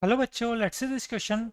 Hello बच्चों, let's see this question.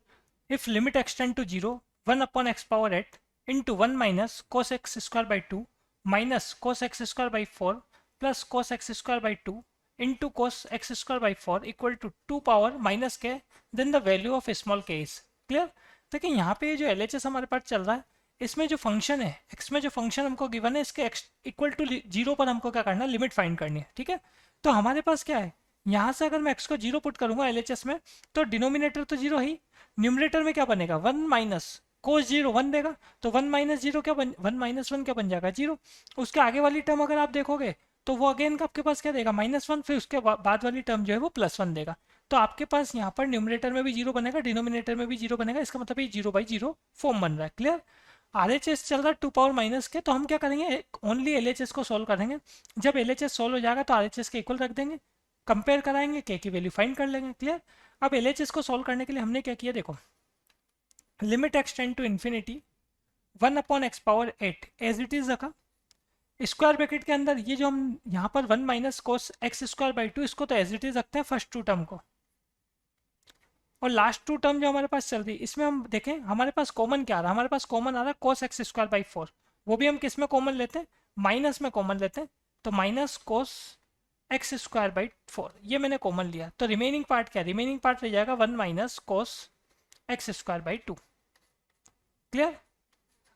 If limit extend to 0, 1 upon x power 8 into 1 minus cos x square by 2 minus cos x square by 4 plus cos x square by 2 into cos x square by 4 equal to 2 power minus k, then the value of small k is. Clear. देखिए यहाँ पे जो L हमारे पास चल रहा है, इसमें जो फंक्शन है एक्स में, जो फंक्शन हमको गिवन है, इसके एक्स इक्वल टू 0 पर हमको क्या करना है, लिमिट फाइंड करनी है. ठीक है. तो हमारे पास क्या है, यहाँ से अगर मैं एक्स को 0 पुट करूंगा एलएचएस में, तो डिनोमिनेटर तो 0 ही, न्यूमरेटर में क्या बनेगा, 1 माइनस कोस 0 1 देगा. तो 1 माइनस जीरो क्या बन 1 माइनस 1 क्या बन जाएगा, 0. उसके आगे वाली टर्म अगर आप देखोगे तो वो अगेन आपके पास क्या देगा, -1. फिर उसके बाद वाली टर्म जो है वो +1 देगा. तो आपके पास यहाँ पर न्यूमरेटर में भी 0 बनेगा, डिनोमिनेटर में भी 0 बनेगा. इसका मतलब ये 0/0 फॉर्म बन रहा है. क्लियर. आरएचएस चल रहा है 2 पावर माइनस के, तो हम क्या करेंगे, ओनली एलएचएस को सॉल्व करेंगे. जब एलएचएस सॉल्व हो जाएगा तो आरएचएस के इक्वल रख देंगे, कंपेयर कराएंगे, के की वैल्यू फाइंड कर लेंगे. क्लियर. अब एलएचएस को सॉल्व करने के लिए हमने क्या किया, देखो, limit extend to infinity 1 upon x power 8 as it is रखा. स्क्वायर ब्रैकेट के अंदर ये जो हम यहाँ पर 1 minus cos x square by 2, इसको तो एज इट इज रखते हैं फर्स्ट टू टर्म को, और लास्ट टू टर्म जो हमारे पास चल रही है इसमें हम देखें हमारे पास कॉमन क्या आ रहा है. हमारे पास कॉमन आ रहा है कोस एक्स स्क्वायर बाई 4. वो भी हम किस में कॉमन लेते हैं, माइनस में कॉमन लेते हैं. तो minus cos x square by 4 ये मैंने कॉमन लिया. तो रिमेनिंग पार्ट क्या है, रिमेनिंग पार्ट रह जाएगा 1 minus cos x square by 2. Clear.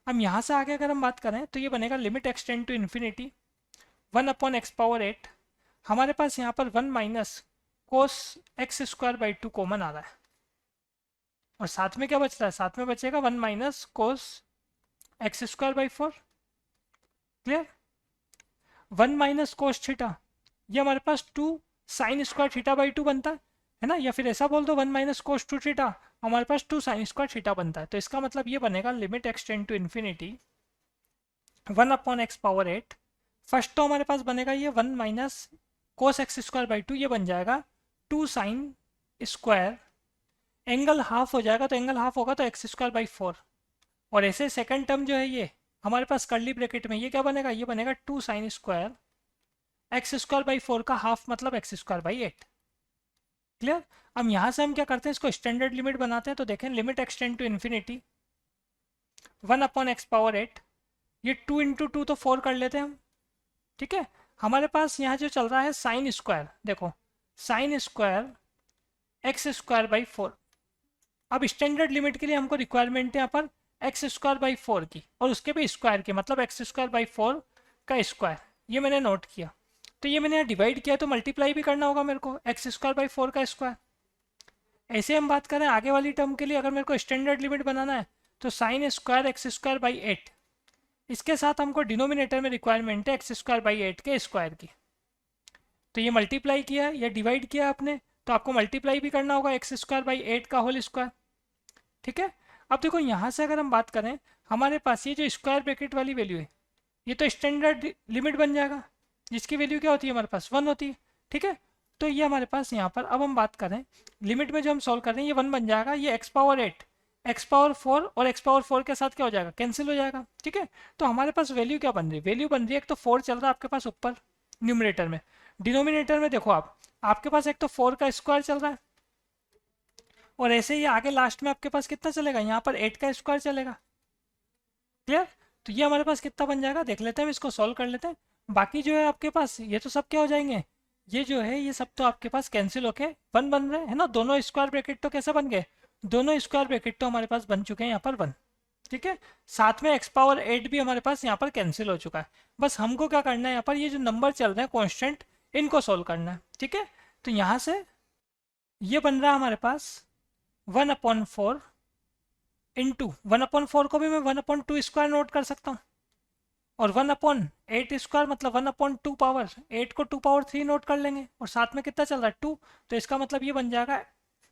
हम यहाँ से आगे अगर हम बात करें तो ये बनेगा limit extend to infinity 1 upon x power 8. हमारे पास यहाँ पर 1 minus cos x square by 2 common आ रहा है, और साथ में क्या बच रहा है, साथ में बचेगा 1 minus cos x square by 4. Clear. 1 minus cos theta, ये हमारे पास 2 साइन स्क्वायर थीटा बाई 2 बनता है ना. या फिर ऐसा बोल दो 1 माइनस कोस 2 थीटा, हमारे पास 2 साइन स्क्वायर थीटा बनता है. तो इसका मतलब ये बनेगा limit extend to infinity 1 upon x power 8. First तो हमारे पास बनेगा ये 1 minus cos x square by 2, ये बन जाएगा 2 साइन स्क्वायर, एंगल हाफ हो जाएगा, तो एंगल हाफ होगा तो एक्स स्क्वायर बाई 4. और ऐसे सेकंड टर्म जो है ये हमारे पास कर्ली ब्रैकेट में, ये क्या बनेगा, ये बनेगा 2 sine square x square by 4 का हाफ, मतलब एक्स स्क्वायर बाई 8. क्लियर. अब यहाँ से हम क्या करते हैं, इसको स्टैंडर्ड लिमिट बनाते हैं. तो देखें, limit extend to infinity 1 upon x power 8, ये 2 इंटू 2 तो 4 कर लेते हैं हम. ठीक है. हमारे पास यहाँ जो चल रहा है साइन स्क्वायर, देखो sine square x square by 4. अब स्टैंडर्ड लिमिट के लिए हमको रिक्वायरमेंट है यहाँ पर एक्स स्क्वायर बाई 4 की, और उसके भी स्क्वायर की, मतलब एक्स स्क्वायर बाई 4 का स्क्वायर. ये मैंने नोट किया. तो ये मैंने यहाँ डिवाइड किया, तो मल्टीप्लाई भी करना होगा मेरे को एक्स स्क्वायर बाई 4 का स्क्वायर. ऐसे हम बात करें आगे वाली टर्म के लिए, अगर मेरे को स्टैंडर्ड लिमिट बनाना है तो sine square x square by 8, इसके साथ हमको डिनोमिनेटर में रिक्वायरमेंट है एक्स स्क्वायर बाई 8 के स्क्वायर की. तो ये मल्टीप्लाई किया या डिवाइड किया आपने, तो आपको मल्टीप्लाई भी करना होगा एक्स स्क्वायर बाई 8 का होल स्क्वायर. ठीक है. अब देखो यहाँ से अगर हम बात करें, हमारे पास ये जो स्क्वायर ब्रैकेट वाली वैल्यू है, ये तो स्टैंडर्ड लिमिट बन जाएगा, जिसकी वैल्यू क्या होती है हमारे पास, 1 होती है. ठीक है. तो ये हमारे पास यहाँ पर, अब हम बात करें लिमिट में जो हम सॉल्व कर रहे हैं, ये 1 बन जाएगा, ये एक्स पावर 8 एक्स पावर 4 और एक्स पावर 4 के साथ क्या हो जाएगा, कैंसिल हो जाएगा. ठीक है. तो हमारे पास वैल्यू क्या बन रही है, वैल्यू बन रही है, एक तो 4 चल रहा है आपके पास ऊपर न्यूमरेटर में, डिनोमिनेटर में देखो आप, आपके पास एक तो 4 का स्क्वायर चल रहा है, और ऐसे ही आगे लास्ट में आपके पास कितना चलेगा, यहाँ पर 8 का स्क्वायर चलेगा. क्लियर. तो ये हमारे पास कितना बन जाएगा, देख लेते हैं, इसको सॉल्व कर लेते हैं. बाकी जो है आपके पास ये तो सब क्या हो जाएंगे, ये जो है ये सब तो आपके पास कैंसिल होके 1 बन रहे हैं ना. दोनों स्क्वायर ब्रैकेट तो कैसे बन गए, दोनों स्क्वायर ब्रैकेट तो हमारे पास बन चुके हैं यहाँ पर 1. ठीक है. साथ में एक्स पावर 8 भी हमारे पास यहाँ पर कैंसिल हो चुका है. बस हमको क्या करना है, यहाँ पर ये जो नंबर चल रहे हैं कॉन्स्टेंट, इनको सोल्व करना है. ठीक है. तो यहाँ से ये बन रहा है हमारे पास 1/4 इंटू 1/4 को भी मैं 1/2 स्क्वायर नोट कर सकता हूँ, और 1/8 स्क्वायर मतलब 1/2 पावर 8 को 2 पावर 3 नोट कर लेंगे, और साथ में कितना चल रहा है 2. तो इसका मतलब ये बन जाएगा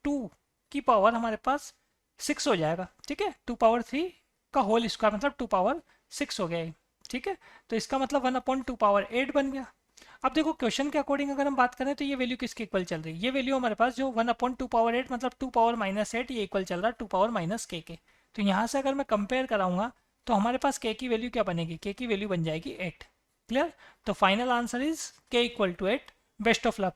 2 की पावर हमारे पास 6 हो जाएगा. ठीक है. 2 पावर 3 का होल स्क्वायर मतलब 2 पावर 6 हो गया ये. ठीक है. तो इसका मतलब 1/2 पावर 8 बन गया. अब देखो क्वेश्चन के अकॉर्डिंग अगर हम बात करें तो ये वैल्यू किसके इक्वल चल रही है, ये वैल्यू हमारे पास जो 1/2 पावर 8 मतलब 2 पावर -8, ये इक्वल चल रहा है 2 पावर माइनस के. तो यहाँ से अगर मैं कंपेयर कराऊंगा तो हमारे पास के की वैल्यू क्या बनेगी, के की वैल्यू बन जाएगी 8. क्लियर. तो final answer is k equal to 8. Best of luck.